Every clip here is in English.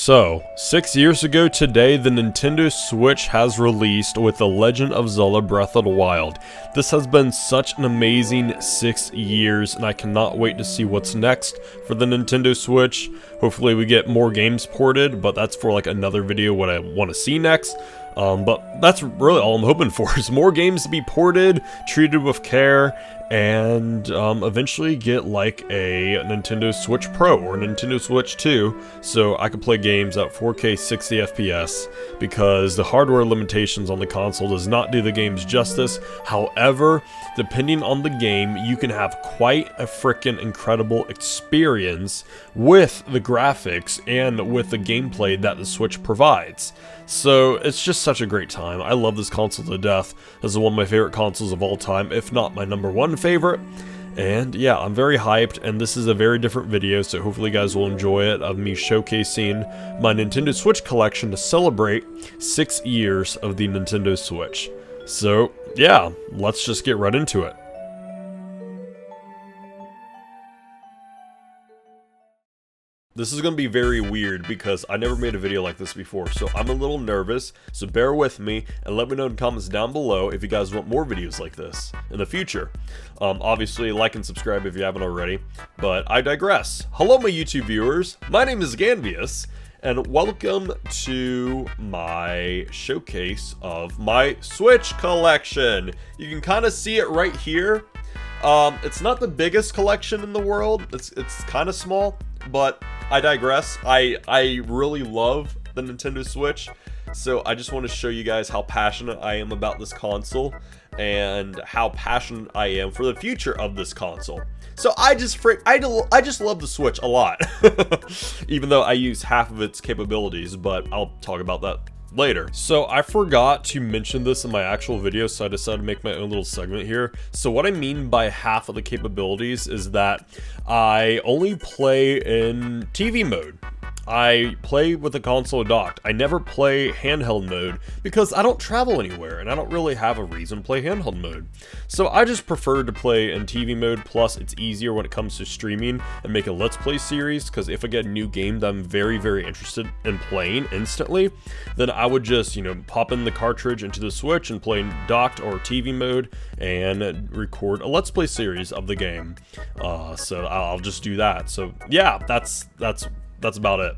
So, 6 years ago today, the Nintendo Switch has released with The Legend of Zelda Breath of the Wild. This has been such an amazing 6 years, and I cannot wait to see what's next for the Nintendo Switch. Hopefully we get more games ported, but that's for like another video what I want to see next. But that's really all I'm hoping for, is more games to be ported, treated with care, and eventually get like a Nintendo Switch Pro or Nintendo Switch 2 so I can play games at 4K 60 FPS, because the hardware limitations on the console does not do the games justice. However, depending on the game, you can have quite a freaking incredible experience with the graphics and with the gameplay that the Switch provides. So it's just such a great time. I love this console to death. This is one of my favorite consoles of all time, if not my #1 favorite. And yeah, I'm very hyped, and this is a very different video, so hopefully you guys will enjoy it, of me showcasing my Nintendo Switch collection to celebrate 6 years of the Nintendo Switch. So yeah, let's just get right into it. This is going to be very weird because I never made a video like this before, so I'm a little nervous, so bear with me and let me know in the comments down below if you guys want more videos like this in the future. Obviously, like and subscribe if you haven't already, but I digress. Hello my YouTube viewers, my name is Ganvious, and welcome to my showcase of my Switch collection. You can kind of see it right here. It's not the biggest collection in the world, it's kind of small, but I digress. I really love the Nintendo Switch, so I just want to show you guys how passionate I am about this console and how passionate I am for the future of this console. So I just love the Switch a lot, even though I use half of its capabilities, but I'll talk about that later. So I forgot to mention this in my actual video, so I decided to make my own little segment here. So what I mean by half of the capabilities is that I only play in TV mode. I play with the console docked. I never play handheld mode because I don't travel anywhere and I don't really have a reason to play handheld mode. So I just prefer to play in TV mode, plus it's easier when it comes to streaming and make a Let's Play series, because if I get a new game that I'm very interested in playing instantly, then I would just, pop in the cartridge into the Switch and play in docked or TV mode and record a Let's Play series of the game. So I'll just do that. So yeah, that's about it.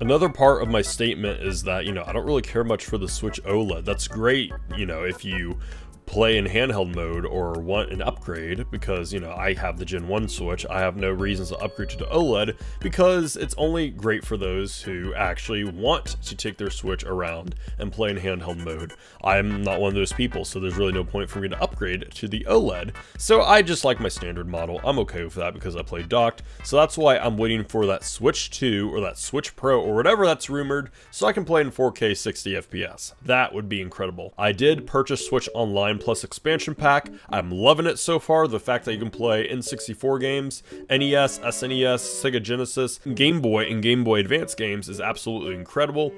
Another part of my statement is that, I don't really care much for the Switch OLED. That's great, if you play in handheld mode or want an upgrade, because I have the Gen 1 Switch. I have no reasons to upgrade to the OLED because it's only great for those who actually want to take their Switch around and play in handheld mode. I'm not one of those people, so there's really no point for me to upgrade to the OLED. So I just like my standard model. I'm okay with that because I play docked. So that's why I'm waiting for that Switch 2 or that Switch Pro or whatever that's rumored, so I can play in 4K 60 FPS. That would be incredible. I did purchase Switch Online Plus expansion pack. I'm loving it so far. The fact that you can play N64 games, NES, SNES, Sega Genesis, Game Boy, and Game Boy Advance games is absolutely incredible,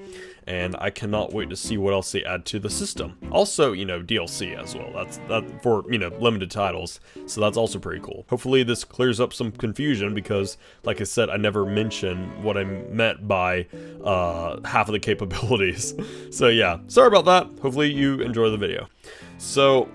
and I cannot wait to see what else they add to the system. Also, DLC as well. That's for, limited titles, so that's also pretty cool. Hopefully this clears up some confusion, because like I said, I never mentioned what I meant by half of the capabilities. So yeah, sorry about that. Hopefully you enjoy the video. So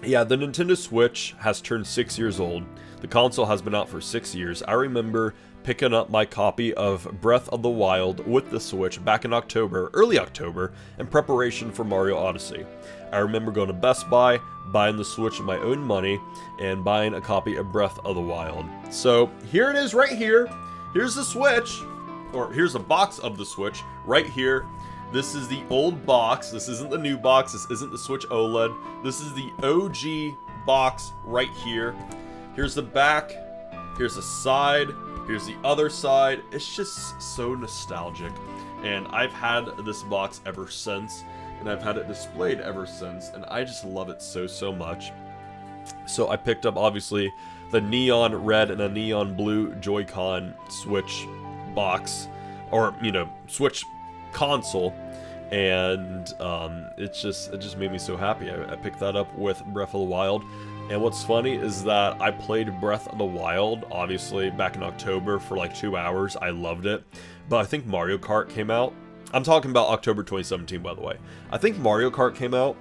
yeah, the Nintendo Switch has turned 6 years old. The console has been out for 6 years. I remember picking up my copy of Breath of the Wild with the Switch back in October, early October, in preparation for Mario Odyssey. I remember going to Best Buy, buying the Switch with my own money, and buying a copy of Breath of the Wild. So here it is right here. Here's the Switch, or here's a box of the Switch right here. This is the old box. This isn't the new box. This isn't the Switch OLED. This is the OG box right here. Here's the back. Here's the side. Here's the other side. It's just so nostalgic. And I've had this box ever since. And I've had it displayed ever since. And I just love it so much. So I picked up, obviously, the neon red and a neon blue Joy-Con Switch box. Or, Switch console, and it just made me so happy. I picked that up with Breath of the Wild, And what's funny is that I played Breath of the Wild, obviously, back in October for like 2 hours. I loved it. but I think Mario Kart came out. I'm talking about October 2017, by the way. I think Mario Kart came out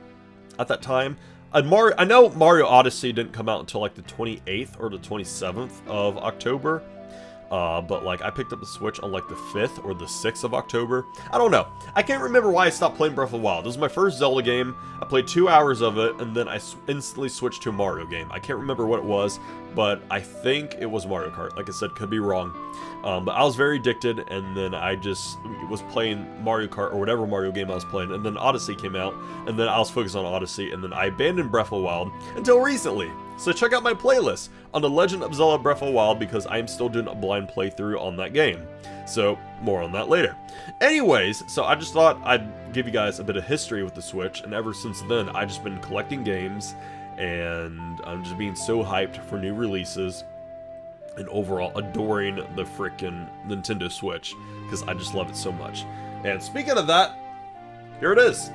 at that time. I know Mario Odyssey didn't come out until like the 28th or the 27th of October. But like I picked up the Switch on like the 5th or the 6th of October. I don't know. I can't remember why I stopped playing Breath of the Wild. This was my first Zelda game. I played 2 hours of it, and then I instantly switched to a Mario game. I can't remember what it was, but I think it was Mario Kart. Like I said, could be wrong. But I was very addicted, and then I just was playing Mario Kart or whatever Mario game I was playing, and then Odyssey came out, and then I was focused on Odyssey, and then I abandoned Breath of the Wild until recently. So check out my playlist on The Legend of Zelda Breath of the Wild because I am still doing a blind playthrough on that game. So more on that later. Anyways, so I just thought I'd give you guys a bit of history with the Switch, and ever since then I've just been collecting games, and I'm just being so hyped for new releases. And overall adoring the frickin' Nintendo Switch because I just love it so much. And speaking of that, here it is.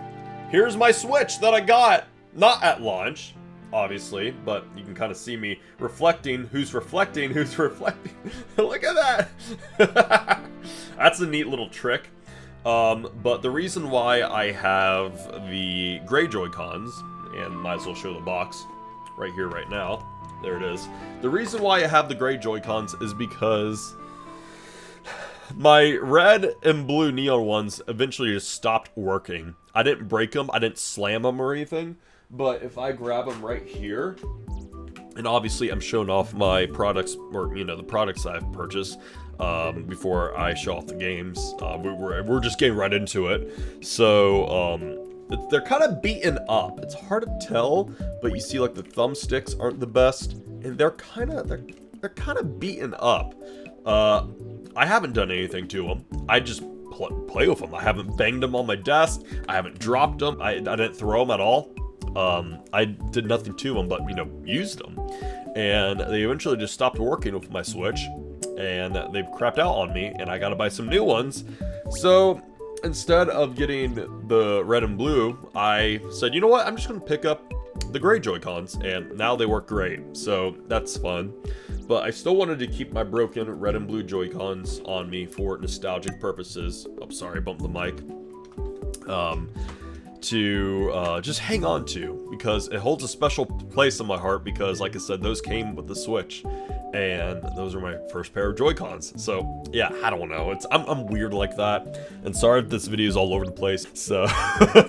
Here's my Switch that I got, not at launch, obviously, but you can kind of see me reflecting. Who's reflecting? Who's reflecting? Look at that. That's a neat little trick. But the reason why I have the gray Joy-Cons, and might as well show the box right here, right now. There it is. The reason why I have the gray Joy-Cons is because my red and blue neon ones eventually just stopped working. I didn't break them, I didn't slam them or anything, but if I grab them right here, and obviously I'm showing off my products, or you know, the products I've purchased before I show off the games. We're just getting right into it. So they're kind of beaten up. It's hard to tell, but you see like the thumbsticks aren't the best, and they're kind of beaten up. I haven't done anything to them. I just play with them. I haven't banged them on my desk. I haven't dropped them. I didn't throw them at all. I did nothing to them, but you know, used them, and they eventually just stopped working with my Switch, and they've crapped out on me, and I gotta buy some new ones. So instead of getting the red and blue, I said, you know what, I'm just going to pick up the gray Joy-Cons, and now they work great, so that's fun. But I still wanted to keep my broken red and blue Joy-Cons on me for nostalgic purposes. Oh, sorry, I bumped the mic. To just hang on to, because it holds a special place in my heart, because like I said, those came with the Switch, and those are my first pair of Joy-Cons. So yeah, I don't know, I'm weird like that, and sorry if this video is all over the place, so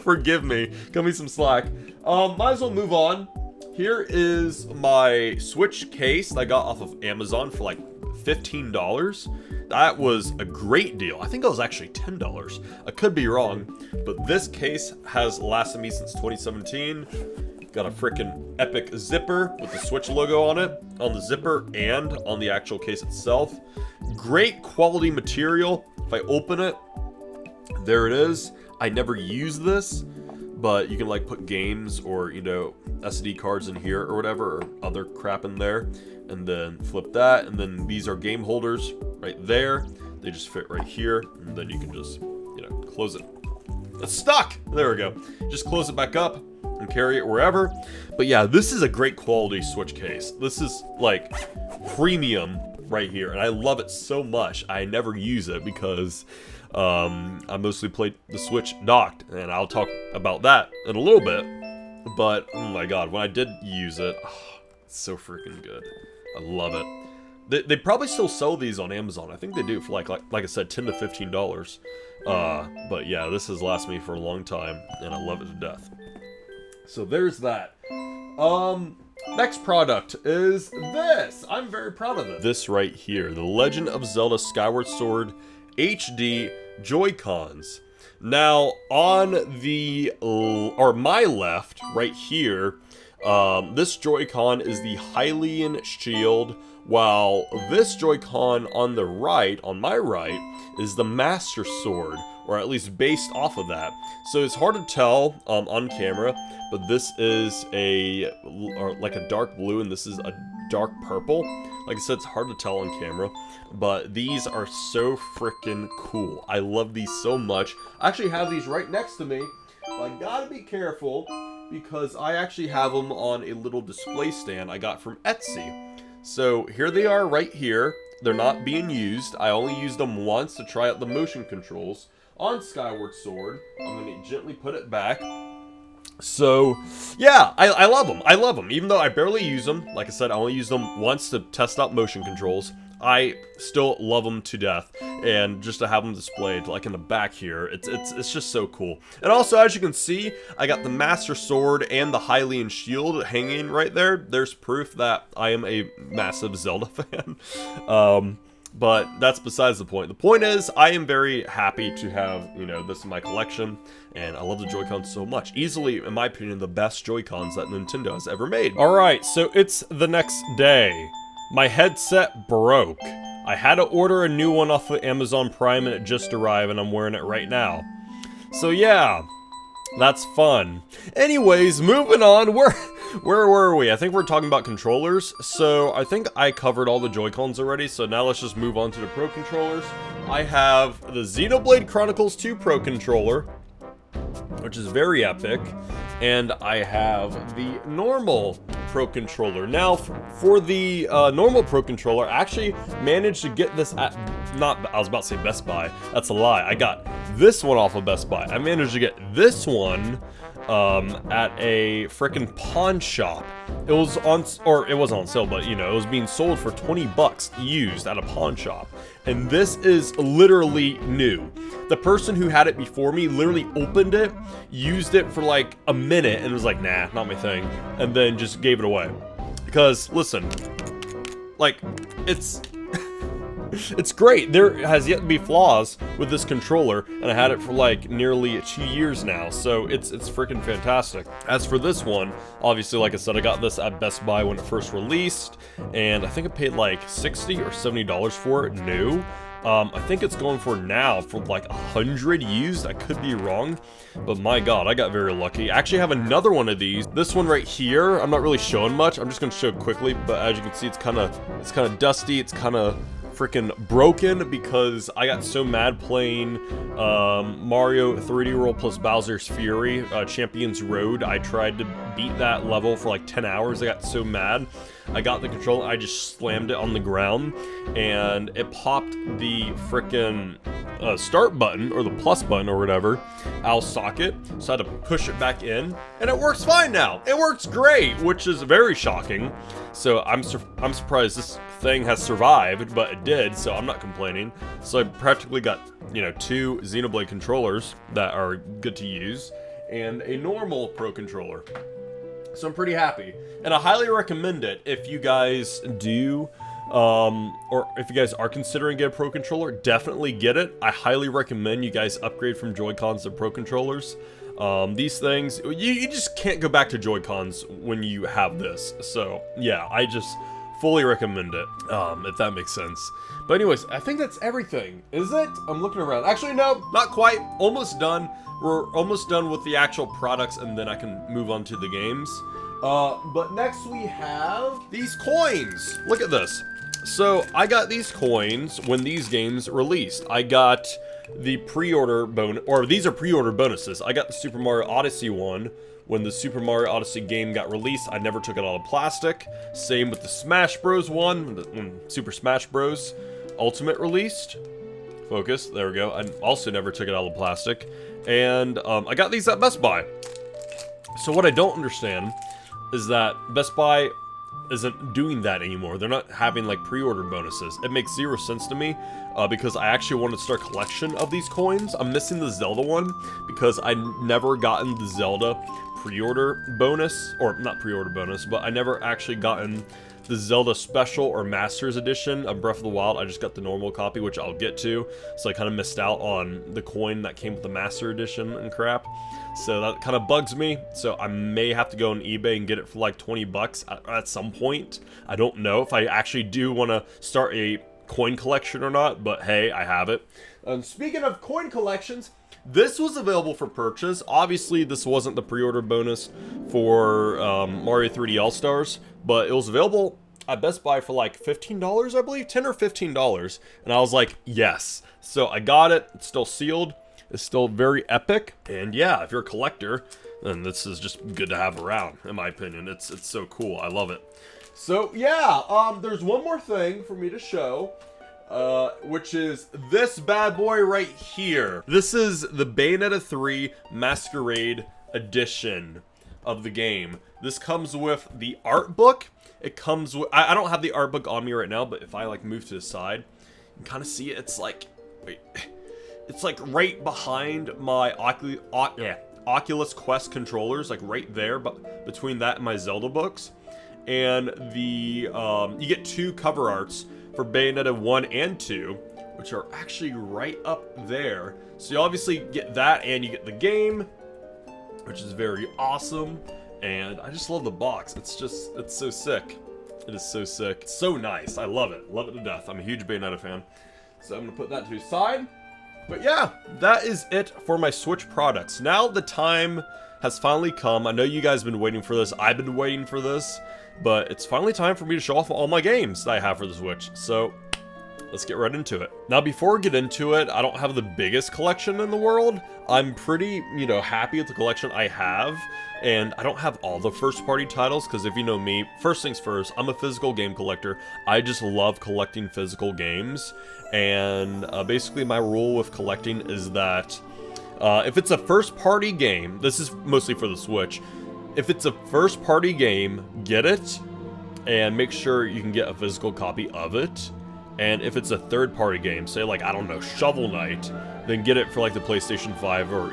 forgive me, cut me some slack. Might as well move on. Here is my Switch case that I got off of Amazon for like $15. That was a great deal. I think it was actually $10. I could be wrong, but this case has lasted me since 2017. Got a freaking epic zipper with the Switch logo on it, on the zipper and on the actual case itself. Great quality material. If I open it, there it is. I never use this, but you can like put games or, you know, SD cards in here or whatever, or other crap in there, and then flip that, and then these are game holders right there. They just fit right here, and then you can just, you know, close it. It's stuck! There we go. Just close it back up and carry it wherever. But yeah, this is a great quality Switch case. This is like premium right here, and I love it so much. I never use it because I mostly play the Switch docked, and I'll talk about that in a little bit. But oh my god, when I did use it, oh, it's so freaking good. I love it. They probably still sell these on Amazon. I think they do for like I said, $10 to $15. But yeah, this has lasted me for a long time, and I love it to death. So there's that. Next product is this. I'm very proud of it. This right here, the Legend of Zelda Skyward Sword HD Joy-Cons. Now, on the, or my left, right here, this Joy-Con is the Hylian Shield, while this Joy-Con on the right, on my right, is the Master Sword, or at least based off of that. So it's hard to tell on camera, but this is like a dark blue, and this is a dark purple. Like I said, it's hard to tell on camera, but these are so freaking cool. I love these so much. I actually have these right next to me, but I gotta be careful because I actually have them on a little display stand I got from Etsy. So here they are right here, They're not being used. I only used them once to try out the motion controls on Skyward Sword. I'm going to gently put it back. So, yeah, I love them. I love them. Even though I barely use them, like I said, I only use them once to test out motion controls. I still love them to death, and just to have them displayed like in the back here, it's just so cool. And also, as you can see, I got the Master Sword and the Hylian Shield hanging right there. There's proof that I am a massive Zelda fan. But that's besides the point. The point is, I am very happy to have, you know, this in my collection, and I love the Joy-Cons so much. Easily, in my opinion, the best Joy-Cons that Nintendo has ever made. Alright, so it's the next day. My headset broke. I had to order a new one off of Amazon Prime, and it just arrived, and I'm wearing it right now. So yeah, that's fun. Anyways, moving on, where were we? I think we're talking about controllers. So I think I covered all the Joy-Cons already, so now let's just move on to the Pro Controllers. I have the Xenoblade Chronicles 2 Pro Controller, which is very epic, and I have the normal Pro Controller. Now, for the normal Pro Controller, I actually managed to get this at, I was about to say Best Buy, that's a lie. I got this one off of Best Buy. I managed to get this one at a frickin' pawn shop. It was on, or it wasn't on sale, but you know, it was being sold for 20 bucks used at a pawn shop. And this is literally new. The person who had it before me literally opened it, used it for like a minute, and was like, nah, not my thing, and then just gave it away. Because, listen, like, it's great. There has yet to be flaws with this controller, and I had it for like nearly 2 years now, so it's freaking fantastic. As for this one, obviously, like I said, I got this at Best Buy when it first released, and I think I paid like $60 or $70 for it new. I think it's going for now for like 100 used. I could be wrong, but my god, I got very lucky. I actually have another one of these. This one right here, I'm not really showing much. I'm just gonna show quickly, but as you can see, it's kind of dusty. It's kind of freaking broken because I got so mad playing Mario 3D World plus Bowser's Fury, Champions Road. I tried to beat that level for like 10 hours. I got so mad. I got the controller, I just slammed it on the ground, and it popped the frickin' start button, or the plus button, or whatever, out of socket, so I had to push it back in, and it works fine now! It works great, which is very shocking, so I'm surprised this thing has survived, but it did, so I'm not complaining. So I practically got, you know, 2 Xenoblade controllers that are good to use, and a normal Pro Controller. So I'm pretty happy, and I highly recommend it if you guys do, or if you guys are considering getting a Pro Controller, definitely get it. I highly recommend you guys upgrade from Joy-Cons to Pro Controllers. These things, you just can't go back to Joy-Cons when you have this, so yeah, I just fully recommend it, if that makes sense. But anyways, I think that's everything, is it? I'm looking around. Actually, no, not quite, almost done. We're almost done with the actual products, and then I can move on to the games. But next we have these coins. Look at this. So I got these coins when these games released. I got the pre-order bonus, or these are pre-order bonuses. I got the Super Mario Odyssey one when the Super Mario Odyssey game got released. I never took it out of plastic. Same with the Smash Bros one when Super Smash Bros Ultimate released. Focus, there we go. I also never took it out of plastic. And I got these at Best Buy. So what I don't understand is that Best Buy isn't doing that anymore. They're not having like pre-order bonuses. It makes zero sense to me because I actually wanted to start a collection of these coins. I'm missing the Zelda one because I never gotten the Zelda pre-order bonus, or not pre-order bonus, but I never actually gotten the Zelda Special or Masters Edition of Breath of the Wild. I just got the normal copy, which I'll get to, so I kind of missed out on the coin that came with the Master Edition and crap. So that kind of bugs me, so I may have to go on eBay and get it for like 20 bucks at some point. I don't know if I actually do want to start a coin collection or not, but hey, I have it. Speaking of coin collections, this was available for purchase. Obviously, this wasn't the pre-order bonus for Mario 3D All-Stars, but it was available at Best Buy for like $15, I believe, $10 or $15, and I was like, yes. So I got it. It's still sealed. It's still very epic, and yeah, if you're a collector, then this is just good to have around, in my opinion. It's so cool. I love it. So yeah, there's one more thing for me to show. which is this bad boy right here. This is the Bayonetta 3 Masquerade Edition of the game. This comes with the art book. It comes with, I don't have the art book on me right now, but if I like move to the side, you can kind of see it. It's like, wait, it's like right behind my Oculus Quest controllers, like right there, but between that and my Zelda books. And the, you get 2 cover arts for Bayonetta 1 and 2, which are actually right up there. So you obviously get that, and you get the game, which is very awesome. And I just love the box. It's so sick. It is so sick. It's so nice. I love it. Love it to death. I'm a huge Bayonetta fan. So I'm going to put that to the side. But yeah, that is it for my Switch products. Now the time has finally come. I know you guys have been waiting for this. I've been waiting for this. But it's finally time for me to show off all my games that I have for the Switch. So let's get right into it. Now, before we get into it, I don't have the biggest collection in the world. I'm pretty, happy with the collection I have. And I don't have all the first-party titles, because if you know me, first things first, I'm a physical game collector. I just love collecting physical games. And basically my rule with collecting is that if it's a first-party game, this is mostly for the Switch, if it's a first-party game, get it, and make sure you can get a physical copy of it. And if it's a third-party game, say like, I don't know, Shovel Knight, then get it for like the PlayStation 5 or,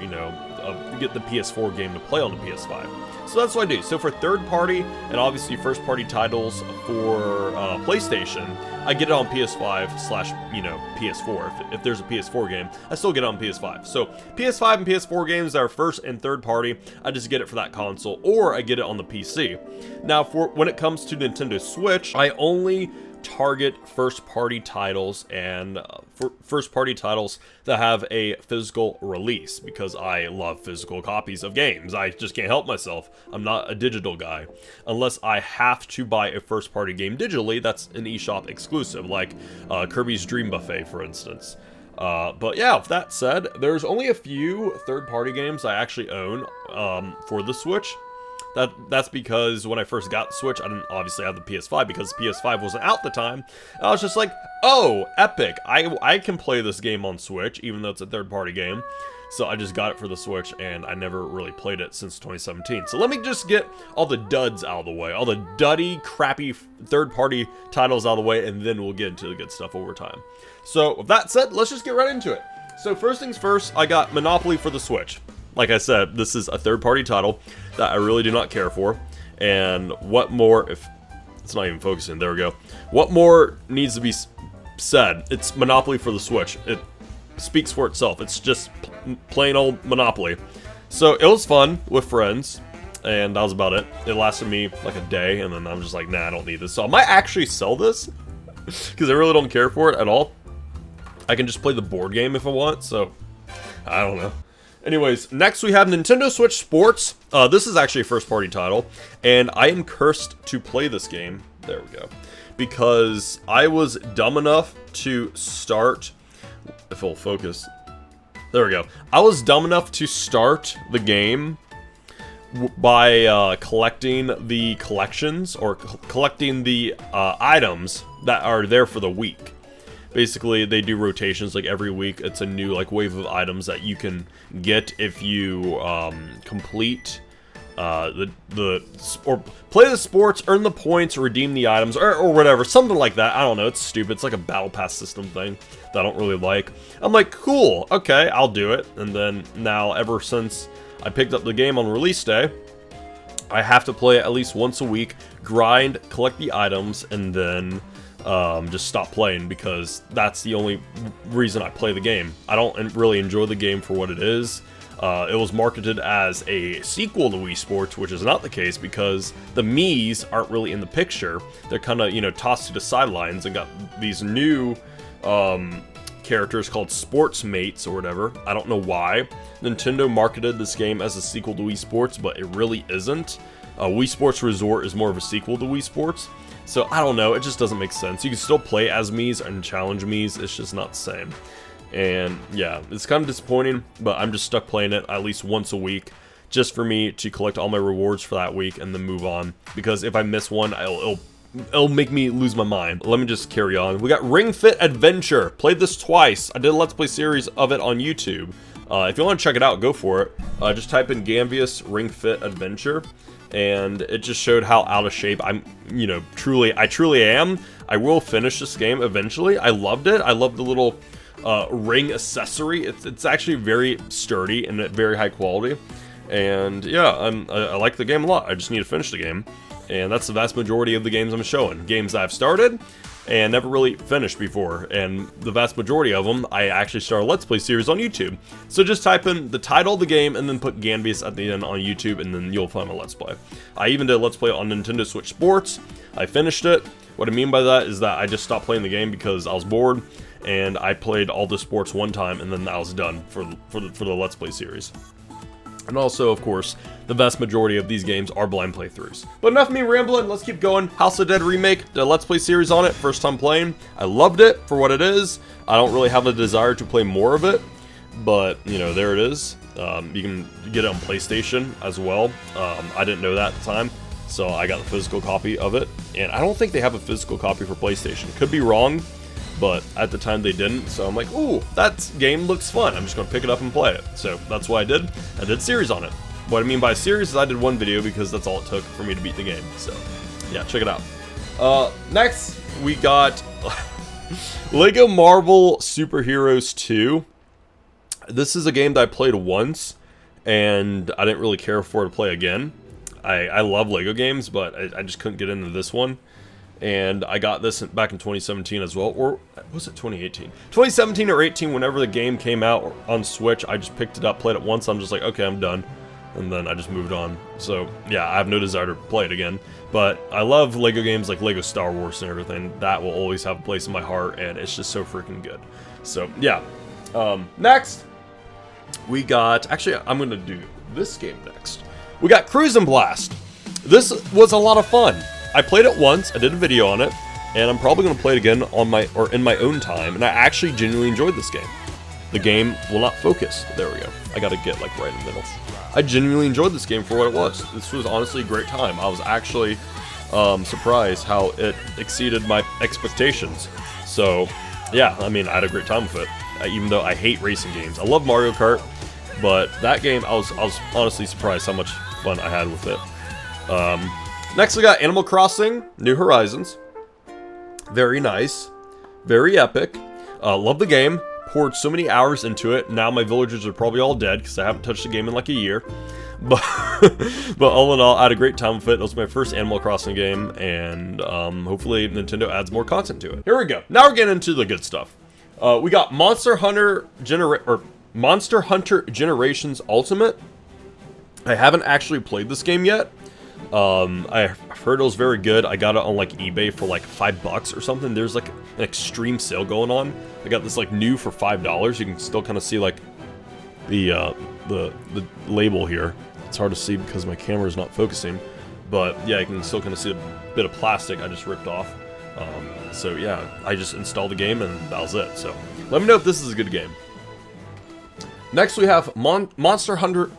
get the PS4 game to play on the PS5. So that's what I do. So for third-party and obviously first-party titles for PlayStation, I get it on PS5/PS4. If there's a PS4 game, I still get it on PS5. So PS5 and PS4 games that are first and third-party, I just get it for that console, or I get it on the PC. Now, for when it comes to Nintendo Switch, I only target first-party titles and first-party titles that have a physical release, because I love physical copies of games. I just can't help myself. I'm not a digital guy. Unless I have to buy a first-party game digitally, that's an eShop exclusive, like Kirby's Dream Buffet, for instance. But yeah, with that said, there's only a few third-party games I actually own for the Switch. That's because when I first got the Switch, I didn't obviously have the PS5 because the PS5 wasn't out at the time. I was just like, oh, epic. I can play this game on Switch, even though it's a third-party game. So I just got it for the Switch, and I never really played it since 2017. So let me just get all the duds out of the way, all the duddy, crappy third-party titles out of the way, and then we'll get into the good stuff over time. So with that said, let's just get right into it. So first things first, I got Monopoly for the Switch. Like I said, this is a third-party title that I really do not care for. And what more, if it's not even focusing, there we go. What more needs to be said? It's Monopoly for the Switch. It speaks for itself. It's just plain old Monopoly. So it was fun with friends, and that was about it. It lasted me like a day, and then I'm just like, nah, I don't need this. So I might actually sell this, because I really don't care for it at all. I can just play the board game if I want, so I don't know. Anyways, next we have Nintendo Switch Sports. This is actually a first-party title, and I am cursed to play this game. There we go. Because I was dumb enough to start... If it'll focus. There we go. I was dumb enough to start the game by collecting the collections, or collecting the items that are there for the week. Basically, they do rotations like every week. It's a new like wave of items that you can get if you complete or play the sports, earn the points, redeem the items, or whatever, something like that. I don't know. It's stupid. It's like a battle pass system thing that I don't really like. I'm like, cool, okay, I'll do it. And then now, ever since I picked up the game on release day, I have to play it at least once a week, grind, collect the items, and then just stop playing, because that's the only reason I play the game. I don't really enjoy the game for what it is. It was marketed as a sequel to Wii Sports, which is not the case, because the Miis aren't really in the picture. They're kind of, tossed to the sidelines and got these new characters called Sports Mates or whatever. I don't know why. Nintendo marketed this game as a sequel to Wii Sports, but it really isn't. Wii Sports Resort is more of a sequel to Wii Sports. So, I don't know, it just doesn't make sense. You can still play as Miis and challenge Miis, it's just not the same. And, yeah, it's kind of disappointing, but I'm just stuck playing it at least once a week, just for me to collect all my rewards for that week and then move on. Because if I miss one, it'll it'll make me lose my mind. Let me just carry on. We got Ring Fit Adventure. Played this twice. I did a Let's Play series of it on YouTube. If you want to check it out, go for it. Just type in Ganvious Ring Fit Adventure, and it just showed how out of shape I'm, I truly am. I will finish this game eventually. I loved it. I love the little ring accessory. It's actually very sturdy and very high quality. And yeah, I like the game a lot. I just need to finish the game. And that's the vast majority of the games I'm showing. Games I've started and never really finished before. And the vast majority of them, I actually started a Let's Play series on YouTube. So just type in the title of the game and then put Ganvious at the end on YouTube, and then you'll find my Let's Play. I even did a Let's Play on Nintendo Switch Sports. I finished it. What I mean by that is that I just stopped playing the game because I was bored, and I played all the sports one time, and then I was done for the Let's Play series. And also, of course, the vast majority of these games are blind playthroughs. But enough of me rambling, let's keep going. House of Dead Remake, the Let's Play series on it, first time playing. I loved it for what it is. I don't really have a desire to play more of it, but, there it is. You can get it on PlayStation as well. I didn't know that at the time, so I got the physical copy of it. And I don't think they have a physical copy for PlayStation. Could be wrong, but at the time they didn't, so I'm like, ooh, that game looks fun. I'm just going to pick it up and play it. So that's what I did. I did series on it. What I mean by series is I did one video because that's all it took for me to beat the game. So yeah, check it out. Next, we got Lego Marvel Superheroes 2. This is a game that I played once, and I didn't really care for to play again. I love Lego games, but I just couldn't get into this one. And I got this back in 2017 as well, or was it 2018? 2017 or 18, whenever the game came out on Switch, I just picked it up, played it once, I'm just like, okay, I'm done. And then I just moved on. So, yeah, I have no desire to play it again. But I love Lego games like Lego Star Wars and everything. That will always have a place in my heart, and it's just so freaking good. So, yeah. Next, we got... Actually, I'm going to do this game next. We got Cruisin' Blast. This was a lot of fun. I played it once, I did a video on it, and I'm probably going to play it again in my own time, and I actually genuinely enjoyed this game. The game will not focus. There we go. I gotta get like right in the middle. I genuinely enjoyed this game for what it was. This was honestly a great time. I was actually surprised how it exceeded my expectations. So, yeah, I mean, I had a great time with it, even though I hate racing games. I love Mario Kart, but that game, I was honestly surprised how much fun I had with it. Next, we got Animal Crossing New Horizons. Very nice. Very epic. Love the game. Poured so many hours into it. Now my villagers are probably all dead because I haven't touched the game in like a year. But all in all, I had a great time with it. It was my first Animal Crossing game, and hopefully Nintendo adds more content to it. Here we go. Now we're getting into the good stuff. We got Monster Hunter Generations Ultimate. I haven't actually played this game yet. I've heard it was very good. I got it on like eBay for like $5 or something. There's like an extreme sale going on. I got this like new for $5. You can still kind of see like the label here. It's hard to see because my camera is not focusing, but yeah, you can still kind of see a bit of plastic I just ripped off. So yeah, I just installed the game and that was it. So let me know if this is a good game. Next we have Monster Hunter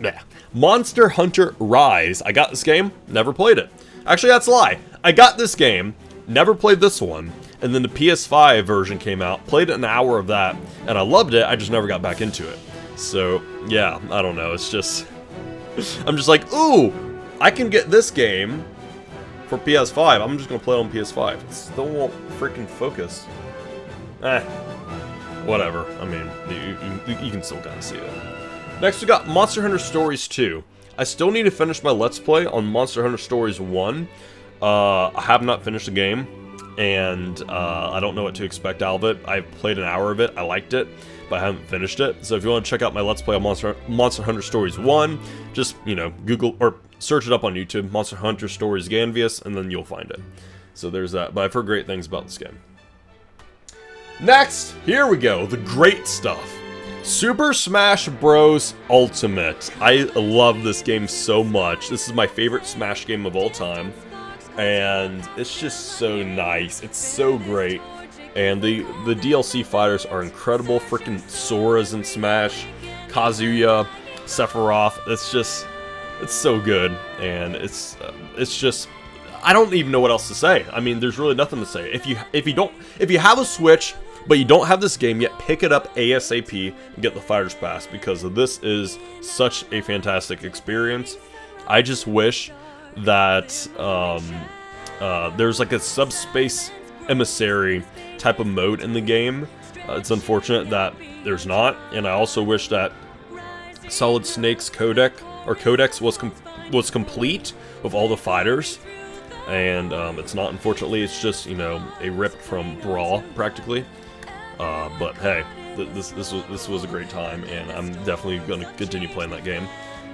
Rise. I got this game, never played it. Actually, that's a lie. I got this game, never played this one, and then the PS5 version came out, played an hour of that, and I loved it, I just never got back into it. So, yeah, I don't know, it's just... I'm just like, ooh, I can get this game for PS5, I'm just gonna play it on PS5. It still won't freaking focus. Whatever, I mean, you can still kind of see it. Next we got Monster Hunter Stories 2. I still need to finish my Let's Play on Monster Hunter Stories 1. I have not finished the game, and I don't know what to expect out of it. I played an hour of it, I liked it, but I haven't finished it. So if you want to check out my Let's Play on Monster Hunter Stories 1, just, Google or search it up on YouTube, Monster Hunter Stories Ganvious, and then you'll find it. So there's that, but I've heard great things about this game. Next, here we go, the great stuff. Super Smash Bros. Ultimate. I love this game so much. This is my favorite Smash game of all time. And it's just so nice. It's so great. And the DLC fighters are incredible. Freaking Sora's in Smash. Kazuya. Sephiroth. It's so good. And it's just... I don't even know what else to say. I mean, there's really nothing to say. If you have a Switch but you don't have this game yet, pick it up ASAP and get the Fighter's Pass, because this is such a fantastic experience. I just wish that there's like a subspace emissary type of mode in the game. It's unfortunate that there's not, and I also wish that Solid Snake's codex was complete with all the fighters, and it's not. Unfortunately, it's just, you know, a rip from Brawl practically. But hey, this was a great time, and I'm definitely going to continue playing that game.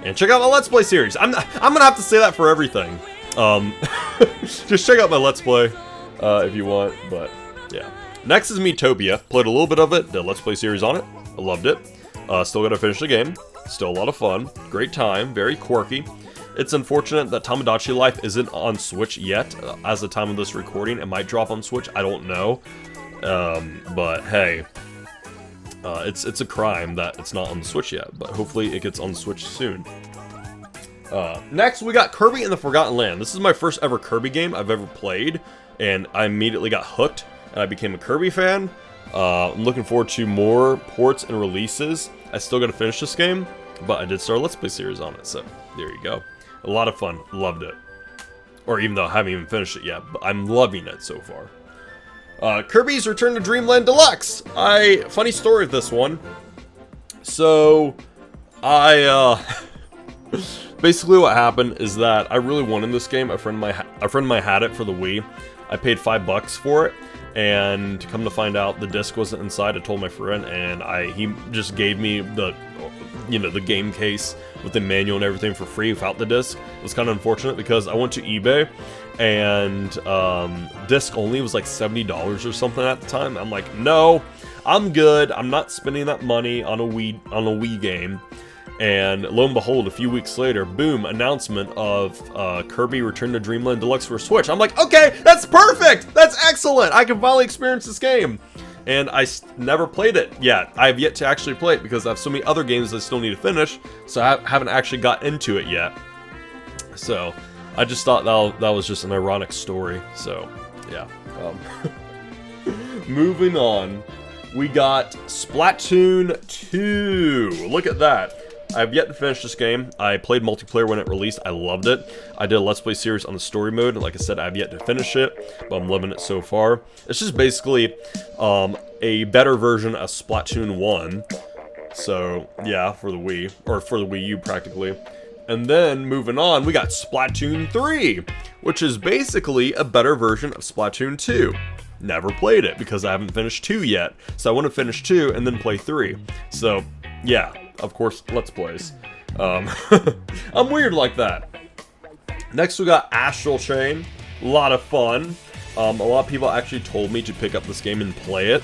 And check out my Let's Play series. I'm gonna have to say that for everything. Just check out my Let's Play if you want. But yeah, next is Metopia. Played a little bit of it. Did a Let's Play series on it. I loved it. Still gotta finish the game. Still a lot of fun. Great time. Very quirky. It's unfortunate that Tamagotchi Life isn't on Switch yet. As the time of this recording, it might drop on Switch. I don't know. But hey, it's a crime that it's not on the Switch yet. But hopefully it gets on the Switch soon. Next, we got Kirby and the Forgotten Land. This is my first ever Kirby game I've ever played, and I immediately got hooked, and I became a Kirby fan. I'm looking forward to more ports and releases. I still got to finish this game, but I did start a Let's Play series on it, so there you go. A lot of fun. Loved it. Or even though I haven't even finished it yet, but I'm loving it so far. Kirby's Return to Dreamland Deluxe. Funny story of this one. So, basically what happened is that I really wanted this game. A friend of mine had it for the Wii. I paid $5 for it, and come to find out the disc wasn't inside. I told my friend, and he just gave me the game case with the manual and everything for free without the disc. It was kind of unfortunate because I went to eBay, and disc only was like $70 or something at the time. I'm like, no, I'm good. I'm not spending that money on a Wii game. And lo and behold, a few weeks later, boom, announcement of Kirby Return to Dreamland Deluxe for Switch. I'm like, okay, that's perfect! That's excellent! I can finally experience this game! And I never played it yet. I have yet to actually play it because I have so many other games I still need to finish, so I haven't actually got into it yet. So, I just thought that was just an ironic story. So, yeah. Moving on, we got Splatoon 2. Look at that. I have yet to finish this game. I played multiplayer when it released. I loved it. I did a Let's Play series on the story mode. Like I said, I have yet to finish it, but I'm loving it so far. It's just basically a better version of Splatoon 1. So, yeah, for the Wii, or for the Wii U practically. And then, moving on, we got Splatoon 3, which is basically a better version of Splatoon 2. Never played it because I haven't finished 2 yet. So I want to finish 2 and then play 3. So, yeah. Of course, Let's Plays. I'm weird like that. Next, we got Astral Chain. A lot of fun. A lot of people actually told me to pick up this game and play it.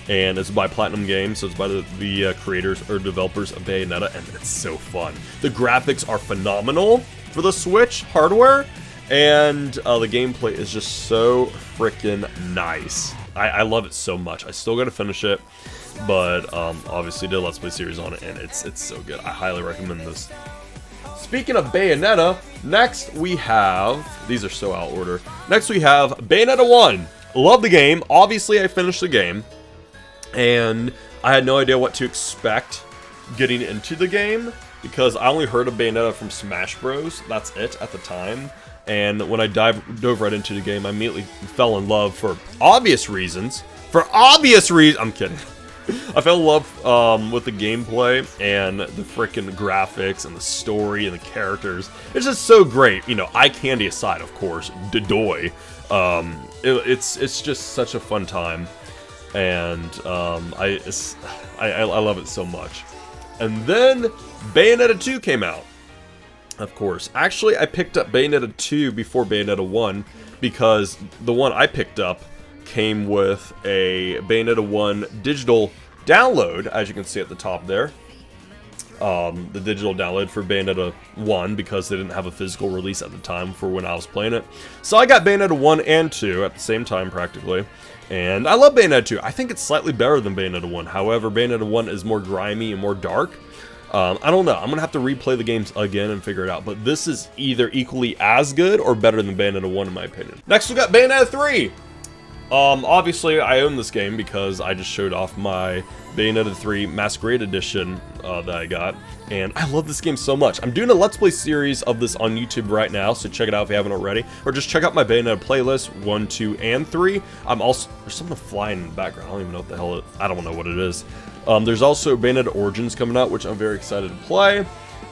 And it's by Platinum Games, so it's by the creators or developers of Bayonetta, and it's so fun. The graphics are phenomenal for the Switch hardware, and the gameplay is just so freaking nice. I love it so much. I still gotta finish it. But obviously did a Let's Play series on it, and it's so good. I highly recommend this. Speaking of Bayonetta, next we have... These are so out of order. Next we have Bayonetta 1. Love the game. Obviously I finished the game, and I had no idea what to expect getting into the game, because I only heard of Bayonetta from Smash Bros. That's it at the time. And when I dove right into the game, I immediately fell in love for obvious reasons. I'm kidding. I fell in love with the gameplay and the freaking graphics and the story and the characters. It's just so great. You know, eye candy aside, of course, Dodoy. It's just such a fun time, and I love it so much. And then Bayonetta 2 came out. Of course. Actually, I picked up Bayonetta 2 before Bayonetta 1 because the one I picked up came with a Bayonetta 1 digital download, as you can see at the top there. The digital download for Bayonetta 1 because they didn't have a physical release at the time for when I was playing it. So I got Bayonetta 1 and 2 at the same time practically. And I love Bayonetta 2. I think it's slightly better than Bayonetta 1. However, Bayonetta 1 is more grimy and more dark. I don't know. I'm gonna have to replay the games again and figure it out. But this is either equally as good or better than Bayonetta 1 in my opinion. Next we got Bayonetta 3. Obviously I own this game because I just showed off my Bayonetta 3 Masquerade Edition that I got, and I love this game so much. I'm doing a Let's Play series of this on YouTube right now, so check it out if you haven't already, or just check out my Bayonetta playlist 1, 2, and 3. I'm also, there's something flying in the background. I don't even know what the hell I don't know what it is. There's also Bayonetta Origins coming out, which I'm very excited to play,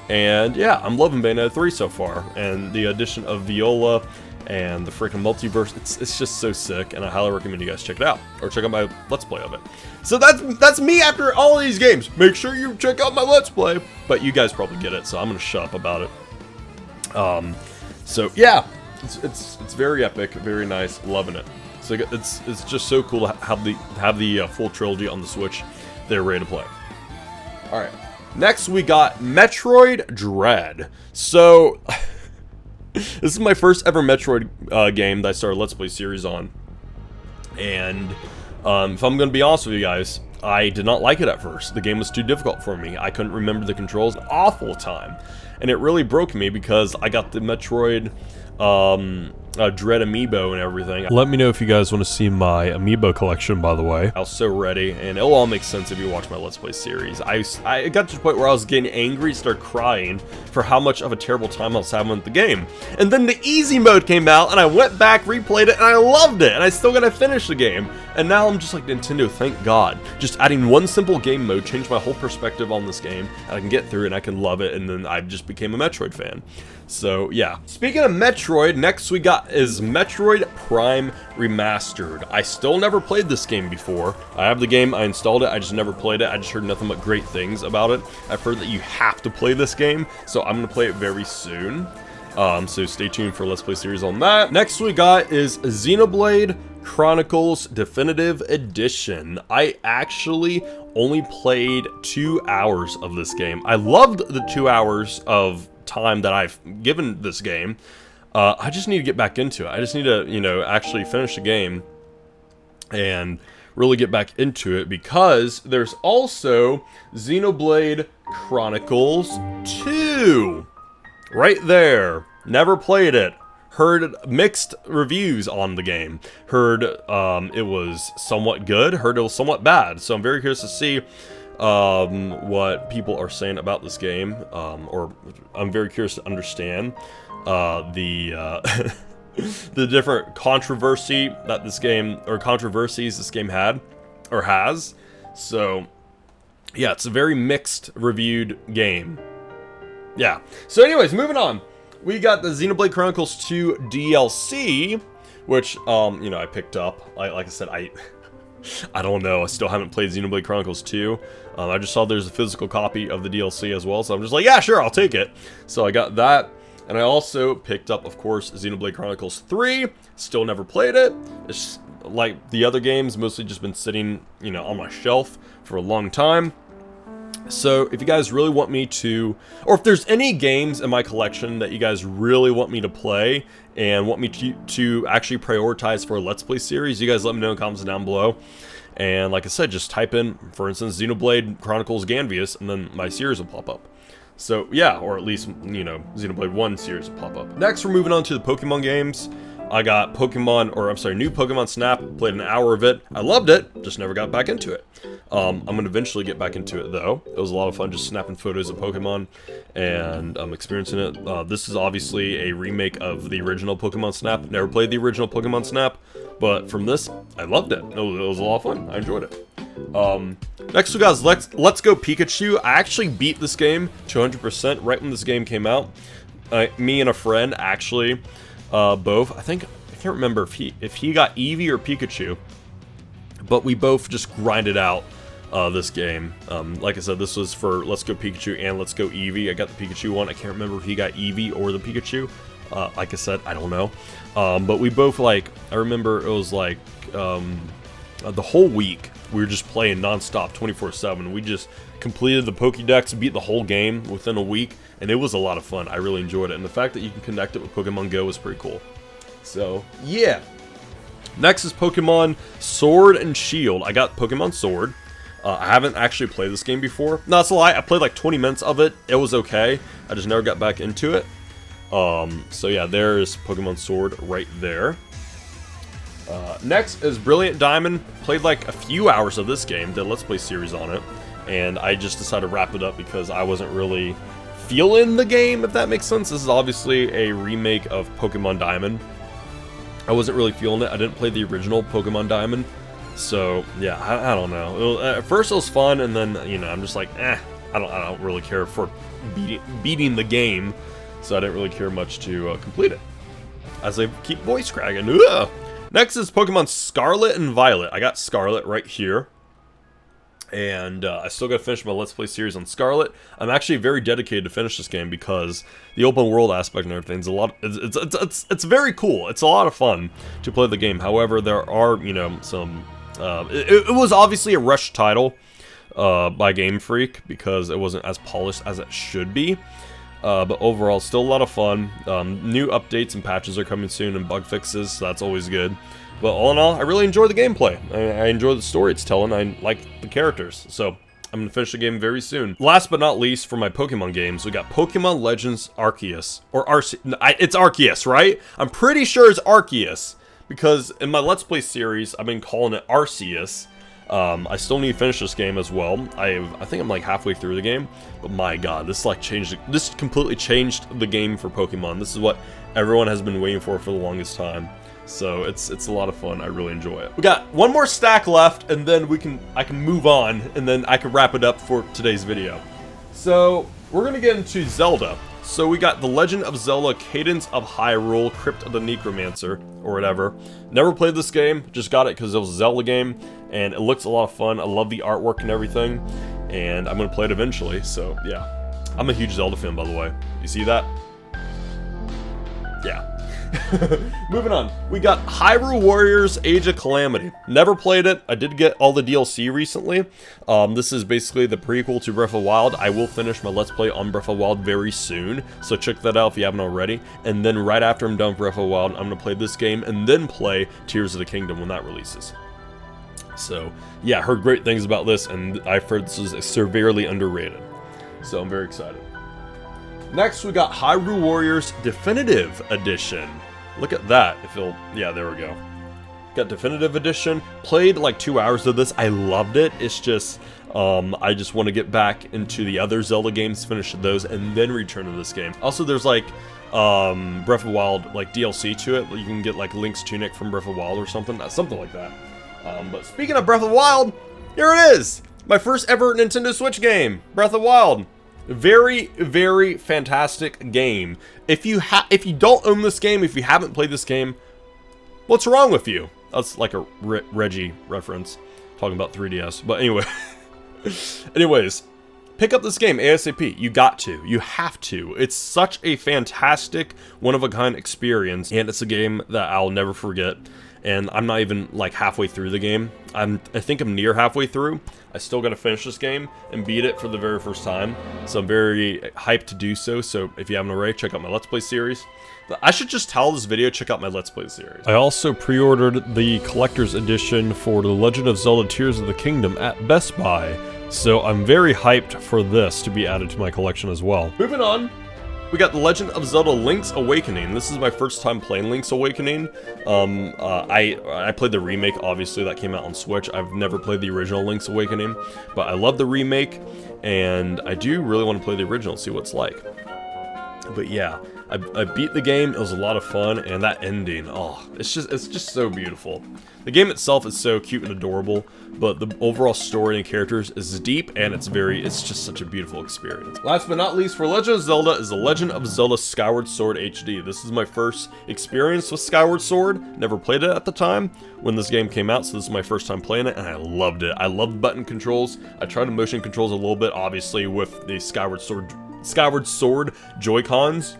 and yeah, I'm loving Bayonetta 3 so far, and the addition of Viola and the freaking multiverse, it's just so sick, and I highly recommend you guys check it out, or check out my Let's Play of it. So that's me after all these games. Make sure you check out my Let's Play, but you guys probably get it, so I'm gonna shut up about it. So yeah, it's very epic, very nice, loving it. So it's just so cool to have the full trilogy on the Switch. They're ready to play. All right, next we got Metroid Dread. So. This is my first ever Metroid game that I started a Let's Play series on, and if I'm going to be honest with you guys, I did not like it at first. The game was too difficult for me. I couldn't remember the controls. An awful time, and it really broke me because I got the Metroid Dread amiibo and everything. Let me know if you guys want to see my amiibo collection, by the way. I was so ready, and it'll all make sense if you watch my Let's Play series. I got to the point where I was getting angry, started crying for how much of a terrible time I was having with the game. And then the easy mode came out, and I went back, replayed it, and I loved it, and I still gotta finish the game. And now I'm just like, Nintendo, thank God. Just adding one simple game mode changed my whole perspective on this game, and I can get through it, and I can love it, and then I just became a Metroid fan. So yeah. Speaking of Metroid, next we got is Metroid Prime Remastered. I still never played this game before. I have the game, I installed it, I just never played it. I just heard nothing but great things about it. I've heard that you have to play this game, so I'm gonna play it very soon. So stay tuned for a Let's Play series on that. Next we got is Xenoblade Chronicles Definitive Edition. I actually only played 2 hours of this game. I loved the 2 hours of time that I've given this game. I just need to get back into it. I just need to, you know, actually finish the game and really get back into it, because there's also Xenoblade Chronicles 2 right there. Never played it. Heard mixed reviews on the game. Heard it was somewhat good, heard it was somewhat bad. So I'm very curious to see what people are saying about this game, or I'm very curious to understand the the different controversy that this game, or controversies this game had or has. So yeah, it's a very mixed reviewed game. Yeah. So anyways, moving on. We got the Xenoblade Chronicles 2 DLC, which you know, I picked up. Like I said, I don't know. I still haven't played Xenoblade Chronicles 2. I just saw there's a physical copy of the DLC as well, so I'm just like, yeah, sure, I'll take it. So I got that, and I also picked up, of course, Xenoblade Chronicles 3. Still never played it. It's like the other games, mostly just been sitting, you know, on my shelf for a long time. So if you guys really want me to, or if there's any games in my collection that you guys really want me to play and want me to actually prioritize for a Let's Play series, you guys let me know in the comments down below. And like I said, just type in, for instance, Xenoblade Chronicles Ganvious, and then my series will pop up. So yeah, or at least, you know, Xenoblade 1 series will pop up. Next, we're moving on to the Pokemon games. I got Pokemon, or I'm sorry, new Pokemon Snap, played an hour of it. I loved it, just never got back into it. I'm going to eventually get back into it, though. It was a lot of fun just snapping photos of Pokemon, and I'm experiencing it. This is obviously a remake of the original Pokemon Snap. Never played the original Pokemon Snap, but from this, I loved it. It was a lot of fun. I enjoyed it. Next we got Let's Go Pikachu. I actually beat this game to 100% right when this game came out. Me and a friend actually both, I can't remember if he got Eevee or Pikachu, but we both just grinded out this game. Like I said, this was for Let's Go Pikachu and Let's Go Eevee. I got the Pikachu one. I can't remember if he got Eevee or the Pikachu. Like I said, I don't know. But we both, like, I remember it was like the whole week we were just playing non-stop 24/7. We just completed the Pokédex, beat the whole game within a week, and it was a lot of fun. I really enjoyed it, and the fact that you can connect it with Pokemon Go is pretty cool. So yeah. Next is Pokemon Sword and Shield. I got Pokemon Sword. I haven't actually played this game before. No, that's a lie. I played like 20 minutes of it. It was okay. I just never got back into it. So yeah, there's Pokemon Sword right there. Next is Brilliant Diamond. Played like a few hours of this game, did a Let's Play series on it, and I just decided to wrap it up because I wasn't really feeling the game, if that makes sense. This is obviously a remake of Pokemon Diamond. I wasn't really feeling it. I didn't play the original Pokemon Diamond, so yeah, I don't know. At first it was fun, and then, you know, I'm just like, I don't really care for beating the game, so I didn't really care much to complete it. As I keep voice cracking. Ugh! Next is Pokemon Scarlet and Violet. I got Scarlet right here. And I still got to finish my Let's Play series on Scarlet. I'm actually very dedicated to finish this game because the open world aspect and everything's a lot. It's very cool. It's a lot of fun to play the game. However, there are, you know, some. It was obviously a rushed title by Game Freak because it wasn't as polished as it should be. But overall, still a lot of fun. New updates and patches are coming soon and bug fixes, so that's always good. But all in all, I really enjoy the gameplay. I enjoy the story it's telling. I like the characters. So I'm going to finish the game very soon. Last but not least, for my Pokemon games, we got Pokemon Legends Arceus. Or it's Arceus, right? I'm pretty sure it's Arceus. Because in my Let's Play series, I've been calling it Arceus. I still need to finish this game as well. I think I'm like halfway through the game, but my god, this completely changed the game for Pokemon. This is what everyone has been waiting for the longest time. So it's a lot of fun. I really enjoy it. We got one more stack left, and then I can move on, and then I can wrap it up for today's video. So we're gonna get into Zelda. So we got The Legend of Zelda Cadence of Hyrule, Crypt of the Necromancer, or whatever. Never played this game, just got it because it was a Zelda game, and it looks a lot of fun. I love the artwork and everything, and I'm going to play it eventually, so yeah. I'm a huge Zelda fan, by the way. You see that? Yeah. Moving on, we got Hyrule Warriors Age of Calamity. Never played it. I did get all the DLC recently. This is basically the prequel to Breath of the Wild. I will finish my Let's Play on Breath of the Wild very soon, so check that out if you haven't already. And then right after I'm done with Breath of the Wild, I'm going to play this game and then play Tears of the Kingdom when that releases. So yeah, I heard great things about this, and I've heard this is severely underrated. So I'm very excited. Next, we got Hyrule Warriors Definitive Edition. Look at that. Yeah, there we go. Got Definitive Edition. Played like 2 hours of this. I loved it. It's just, I just want to get back into the other Zelda games, finish those, and then return to this game. Also, there's like, Breath of the Wild, like DLC to it. You can get like Link's Tunic from Breath of the Wild or something. Something like that. But speaking of Breath of the Wild, here it is. My first ever Nintendo Switch game, Breath of the Wild. Very, very fantastic game. If you don't own this game, if you haven't played this game, what's wrong with you? That's like a Reggie reference, talking about 3DS. But anyway, anyways, pick up this game ASAP. You got to. You have to. It's such a fantastic, one-of-a-kind experience, and it's a game that I'll never forget. And I'm not even like halfway through the game. I think I'm near halfway through. I still got to finish this game and beat it for the very first time. So I'm very hyped to do so. So if you haven't already, check out my Let's Play series. I should just tell this video, check out my Let's Play series. I also pre-ordered the collector's edition for The Legend of Zelda Tears of the Kingdom at Best Buy. So I'm very hyped for this to be added to my collection as well. Moving on. We got The Legend of Zelda Link's Awakening. This is my first time playing Link's Awakening. I played the remake, obviously, that came out on Switch. I've never played the original Link's Awakening, but I love the remake, and I do really want to play the original, see what it's like. But yeah, I beat the game. It was a lot of fun, and that ending, oh, it's just so beautiful. The game itself is so cute and adorable, but the overall story and characters is deep, and it's just such a beautiful experience. Last but not least, for Legend of Zelda is The Legend of Zelda Skyward Sword HD. This is my first experience with Skyward Sword. Never played it at the time when this game came out, so this is my first time playing it, and I loved it. I love button controls. I tried the motion controls a little bit, obviously, with the Skyward Sword Joy-Cons.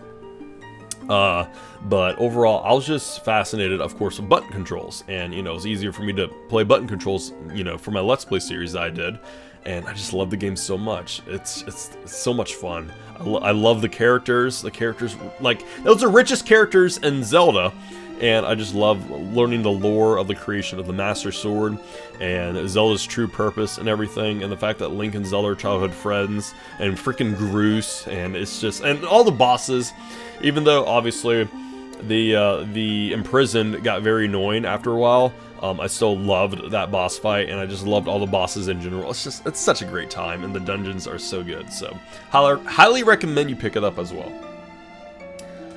But overall, I was just fascinated, of course, with button controls, and, you know, it was easier for me to play button controls, you know, for my Let's Play series that I did, and I just love the game so much. It's so much fun. I love the characters, like, those are richest characters in Zelda, and I just love learning the lore of the creation of the Master Sword, and Zelda's true purpose and everything, and the fact that Link and Zelda are childhood friends, and freaking Groose, and it's just, and all the bosses, even though obviously the imprisoned got very annoying after a while, I still loved that boss fight, and I just loved all the bosses in general. It's such a great time, and the dungeons are so good, so highly recommend you pick it up as well.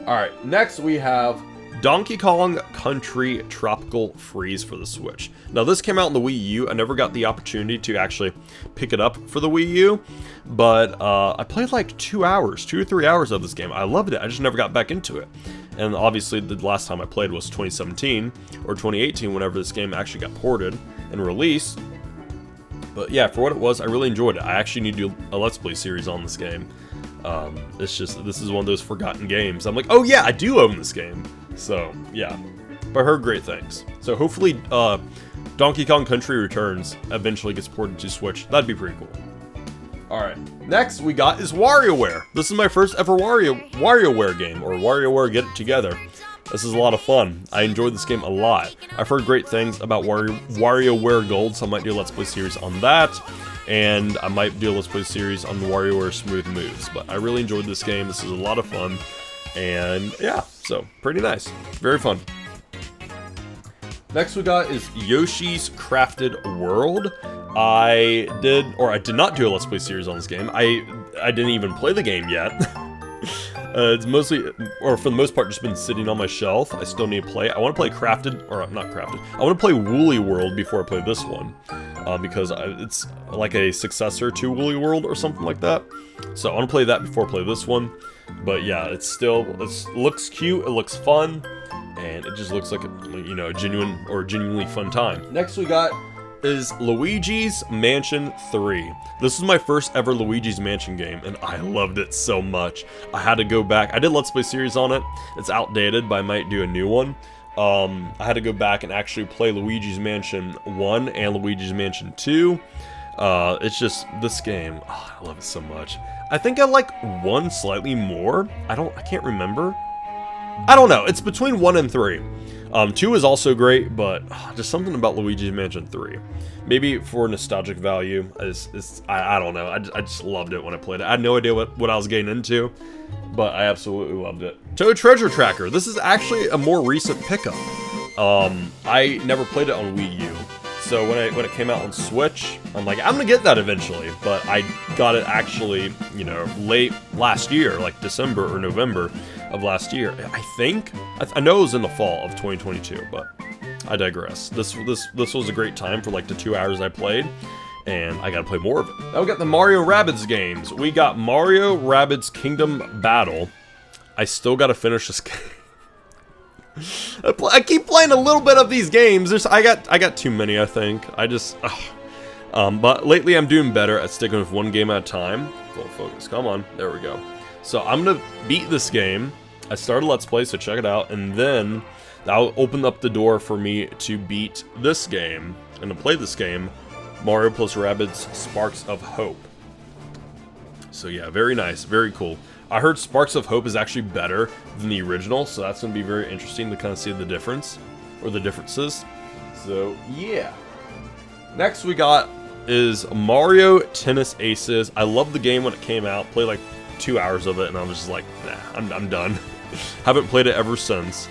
Alright, next we have Donkey Kong Country Tropical Freeze for the Switch. Now this came out on the Wii U. I never got the opportunity to actually pick it up for the Wii U, but I played like 2 or 3 hours of this game. I loved it. I just never got back into it. And obviously the last time I played was 2017 or 2018, whenever this game actually got ported and released. But yeah, for what it was, I really enjoyed it. I actually need to do a Let's Play series on this game. It's just, this is one of those forgotten games. I'm like, oh yeah, I do own this game. So, yeah. But I heard great things. So hopefully, Donkey Kong Country Returns eventually gets ported to Switch. That'd be pretty cool. Alright, next we got is WarioWare. This is my first ever WarioWare game, or WarioWare Get It Together. This is a lot of fun. I enjoyed this game a lot. I've heard great things about WarioWare Gold, so I might do a Let's Play series on that. And I might do a Let's Play series on the WarioWare Smooth Moves. But I really enjoyed this game. This is a lot of fun. And yeah, so pretty nice. Very fun. Next we got is Yoshi's Crafted World. I did not do a Let's Play series on this game. I didn't even play the game yet. It's mostly, or for the most part, just been sitting on my shelf. I still need to play. I want to play Crafted, or not Crafted. I want to play Woolly World before I play this one, because it's like a successor to Woolly World or something like that. So I want to play that before I play this one. But yeah, it looks cute. It looks fun, and it just looks like a genuinely fun time. Next we got is Luigi's Mansion 3. This is my first ever Luigi's Mansion game, and I loved it so much. I had to go back. I did Let's Play series on it. It's outdated, but I might do a new one. I had to go back and actually play Luigi's Mansion 1 and Luigi's Mansion 2. It's just, this game, I love it so much. I think I like 1 slightly more. I can't remember. I don't know. It's between 1 and 3. 2 is also great, but just something about Luigi's Mansion 3. Maybe for nostalgic value, I don't know. I just loved it when I played it. I had no idea what I was getting into, but I absolutely loved it. Toad Treasure Tracker. This is actually a more recent pickup. I never played it on Wii U. So when it came out on Switch, I'm like, I'm gonna get that eventually. But I got it actually, late last year, like December or November of last year. I know it was in the fall of 2022, but I digress. This was a great time for like the 2 hours I played, and I gotta play more of it. Now we got the Mario Rabbids games. We got Mario Rabbids Kingdom Battle. I still gotta finish this game. I keep playing a little bit of these games. I got too many, I think. But lately I'm doing better at sticking with one game at a time. Full focus, come on, there we go. So I'm gonna beat this game. I started Let's Play, so check it out, and then that'll open up the door for me to beat this game and to play this game, Mario plus Rabbids Sparks of Hope. So yeah, very nice, very cool. I heard Sparks of Hope is actually better than the original, so that's going to be very interesting to kind of see the difference, or the differences. So, yeah. Next we got is Mario Tennis Aces. I loved the game when it came out, played like 2 hours of it, and I was just like, nah, I'm done. Haven't played it ever since.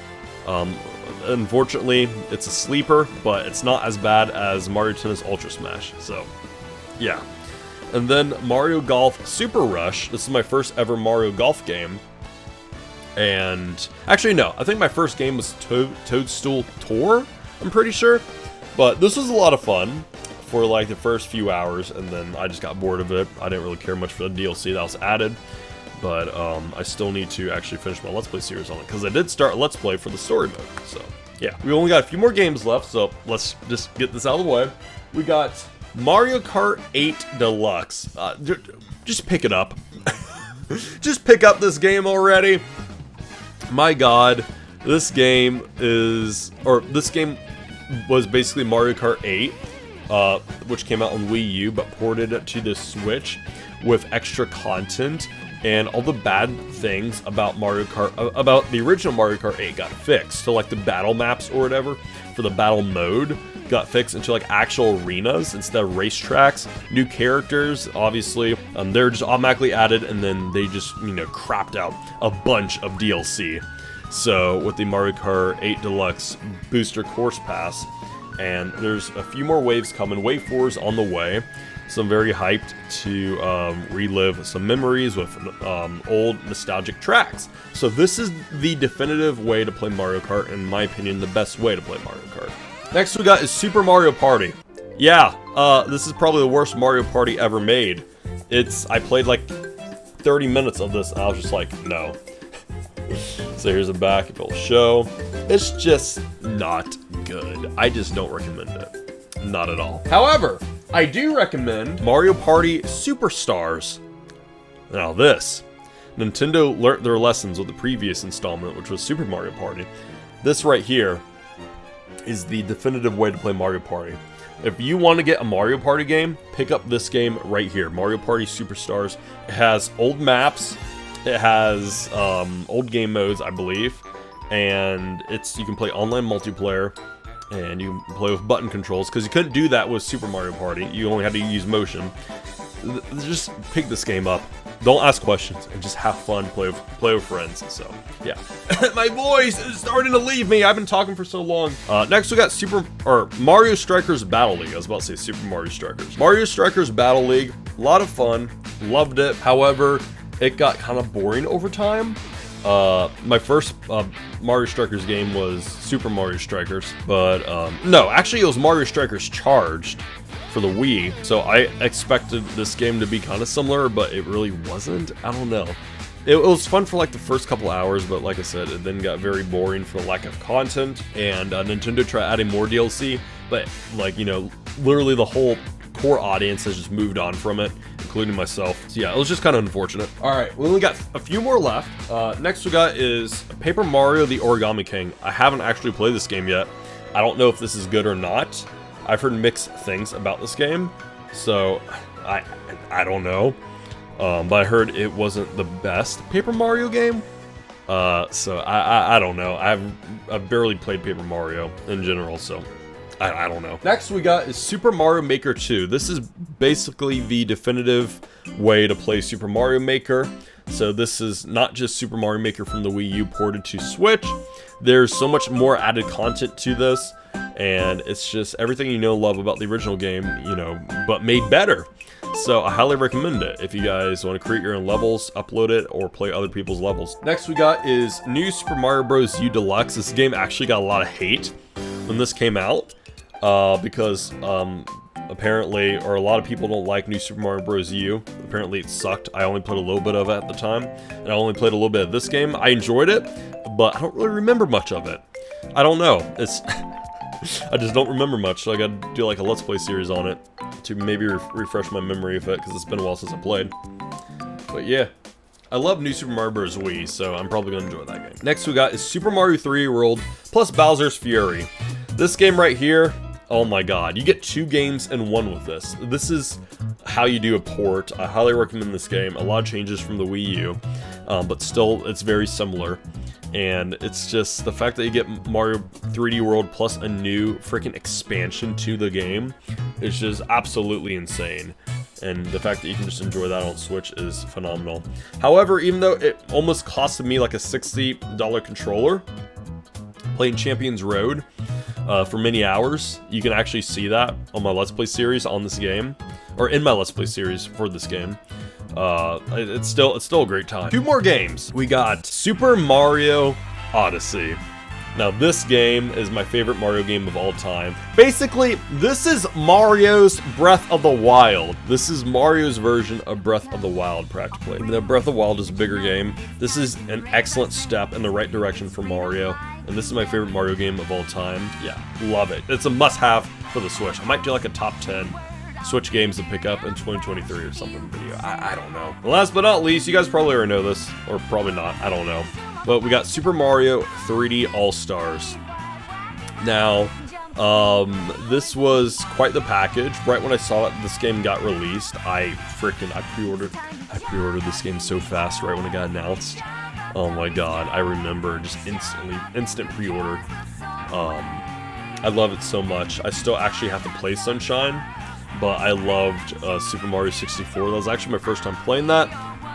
Unfortunately, it's a sleeper, but it's not as bad as Mario Tennis Ultra Smash, so, yeah. And then Mario Golf Super Rush. This is my first ever Mario Golf game. And actually, no. I think my first game was Toadstool Tour, I'm pretty sure. But this was a lot of fun for like the first few hours, and then I just got bored of it. I didn't really care much for the DLC that was added. But I still need to actually finish my Let's Play series on it, because I did start a Let's Play for the story mode. So, yeah. We only got a few more games left, so let's just get this out of the way. We got Mario Kart 8 Deluxe. Just pick it up. Just pick up this game already. My god, this game was basically Mario Kart 8, which came out on Wii U but ported to the Switch with extra content and all the bad things about Mario Kart, about the original Mario Kart 8 got fixed. So like the battle maps or whatever for the battle mode got fixed into like actual arenas instead of racetracks. New characters, obviously, they're just automatically added, and then they just, you know, crapped out a bunch of DLC. So with the Mario Kart 8 Deluxe Booster Course Pass, and there's a few more waves coming. Wave 4 is on the way, so I'm very hyped to relive some memories with old nostalgic tracks. So this is the definitive way to play Mario Kart, in my opinion, the best way to play Mario Kart. Next we got is Super Mario Party. Yeah, this is probably the worst Mario Party ever made. I played like 30 minutes of this and I was just like, no. So here's the back, it'll show. It's just not good. I just don't recommend it. Not at all. However, I do recommend Mario Party Superstars. Now this, Nintendo learnt their lessons with the previous installment, which was Super Mario Party. This right here is the definitive way to play Mario Party. If you want to get a Mario Party game, pick up this game right here, Mario Party Superstars. It has old maps, it has old game modes, I believe, and you can play online multiplayer, and you can play with button controls, because you couldn't do that with Super Mario Party. You only had to use motion. Just pick this game up. Don't ask questions and just have fun, play with friends. So yeah, my voice is starting to leave me. I've been talking for so long. Next we got Mario Strikers Battle League. I was about to say Super Mario Strikers. Mario Strikers Battle League, a lot of fun, loved it. However, it got kind of boring over time. My first Mario Strikers game was Super Mario Strikers, but no, actually it was Mario Strikers Charged for the Wii, so I expected this game to be kind of similar, but it really wasn't. I don't know. It was fun for like the first couple hours, but like I said, it then got very boring for lack of content, and Nintendo tried adding more DLC, but like, you know, literally the whole core audience has just moved on from it, including myself. So yeah, it was just kind of unfortunate. Alright, we only got a few more left. Next we got is Paper Mario the Origami King. I haven't actually played this game yet. I don't know if this is good or not. I've heard mixed things about this game, so I don't know. But I heard it wasn't the best Paper Mario game. So I don't know. I've barely played Paper Mario in general, so I don't know. Next we got is Super Mario Maker 2. This is basically the definitive way to play Super Mario Maker. So this is not just Super Mario Maker from the Wii U ported to Switch. There's so much more added content to this, and it's just everything you know and love about the original game, you know, but made better. So I highly recommend it if you guys want to create your own levels, upload it, or play other people's levels. Next we got is New Super Mario Bros. U Deluxe. This game actually got a lot of hate when this came out, because apparently, or a lot of people don't like New Super Mario Bros. U. Apparently it sucked. I only played a little bit of it at the time, and I only played a little bit of this game. I enjoyed it, but I don't really remember much of it. I don't know. It's I just don't remember much, so I gotta do like a Let's Play series on it to maybe refresh my memory of it, because it's been a while since I played. But yeah, I love New Super Mario Bros. Wii, so I'm probably gonna enjoy that game. Next we got is Super Mario 3D World plus Bowser's Fury. This game right here, oh my god, you get 2 games in one with this. This is how you do a port. I highly recommend this game. A lot of changes from the Wii U, but still it's very similar. And it's just the fact that you get Mario 3D World plus a new freaking expansion to the game is just absolutely insane. And the fact that you can just enjoy that on Switch is phenomenal. However, even though it almost costed me like a $60 controller, playing Champions Road for many hours, you can actually see that on my Let's Play series on this game, or in my Let's Play series for this game. It's still a great time. 2 more games. We got Super Mario Odyssey. Now this game is my favorite Mario game of all time. Basically, this is Mario's Breath of the Wild. This is Mario's version of Breath of the Wild, practically. Even though Breath of the Wild is a bigger game, this is an excellent step in the right direction for Mario. And this is my favorite Mario game of all time. Yeah, love it. It's a must-have for the Switch. I might do like a top 10 Switch games to pick up in 2023 or something video. I don't know. And last but not least, you guys probably already know this, or probably not, I don't know. But we got Super Mario 3D All-Stars. Now, This was quite the package. Right when I saw that this game got released, I pre-ordered this game so fast right when it got announced. Oh my god, I remember just instant pre-order. I love it so much. I still actually have to play Sunshine, but I loved Super Mario 64. That was actually my first time playing that.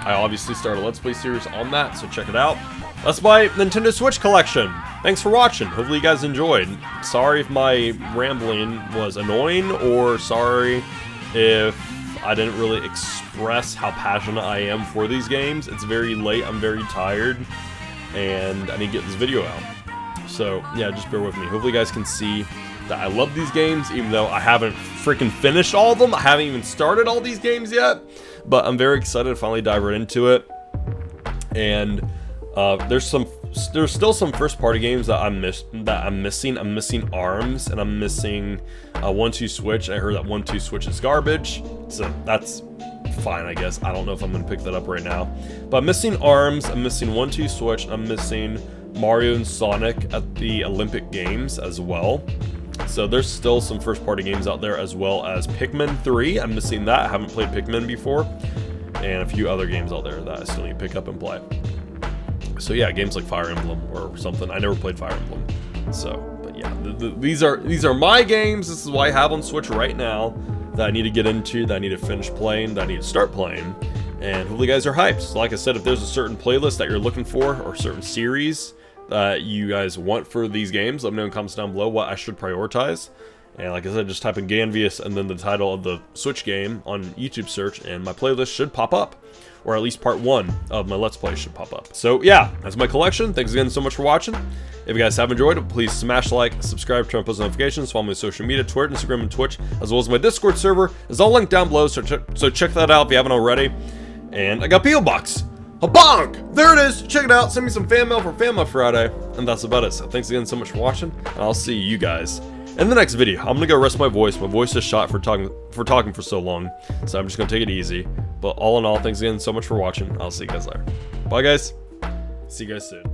I obviously started a Let's Play series on that, so check it out. That's my Nintendo Switch collection. Thanks for watching. Hopefully you guys enjoyed. Sorry if my rambling was annoying, or sorry if I didn't really express how passionate I am for these games. It's very late, I'm very tired, and I need to get this video out. So, yeah, just bear with me. Hopefully you guys can see that I love these games, even though I haven't freaking finished all of them. I haven't even started all these games yet, but I'm very excited to finally dive right into it. And there's still some first-party games that I'm missing. I'm missing ARMS, and I'm missing 1-2 Switch. I heard that 1-2 Switch is garbage, so that's fine, I guess. I don't know if I'm gonna pick that up right now, but I'm missing ARMS. I'm missing 1-2 Switch. I'm missing Mario and Sonic at the Olympic Games as well. So there's still some first-party games out there, as well as Pikmin 3. I'm missing that. I haven't played Pikmin before, and a few other games out there that I still need to pick up and play. So yeah, games like Fire Emblem or something. I never played Fire Emblem. So, but yeah, these are my games. This is what I have on Switch right now that I need to get into, that I need to finish playing, that I need to start playing. And hopefully you guys are hyped. So like I said, if there's a certain playlist that you're looking for, or a certain series that you guys want for these games, let me know in the comments down below what I should prioritize. And like I said, just type in Ganvious and then the title of the Switch game on YouTube search, and my playlist should pop up. Or at least part 1 of my Let's Play should pop up. So yeah, that's my collection. Thanks again so much for watching. If you guys have enjoyed it, please smash like, subscribe, turn on post notifications, follow me on social media, Twitter, Instagram, and Twitch, as well as my Discord server. It's all linked down below, so check that out if you haven't already. And I got P.O. Box. A bonk! There it is. Check it out. Send me some fan mail for Fan Mail Friday. And that's about it. So thanks again so much for watching, and I'll see you guys in the next video. I'm gonna go rest my voice. My voice is shot for talking for so long, so I'm just gonna take it easy. But all in all, thanks again so much for watching. I'll see you guys later. Bye, guys. See you guys soon.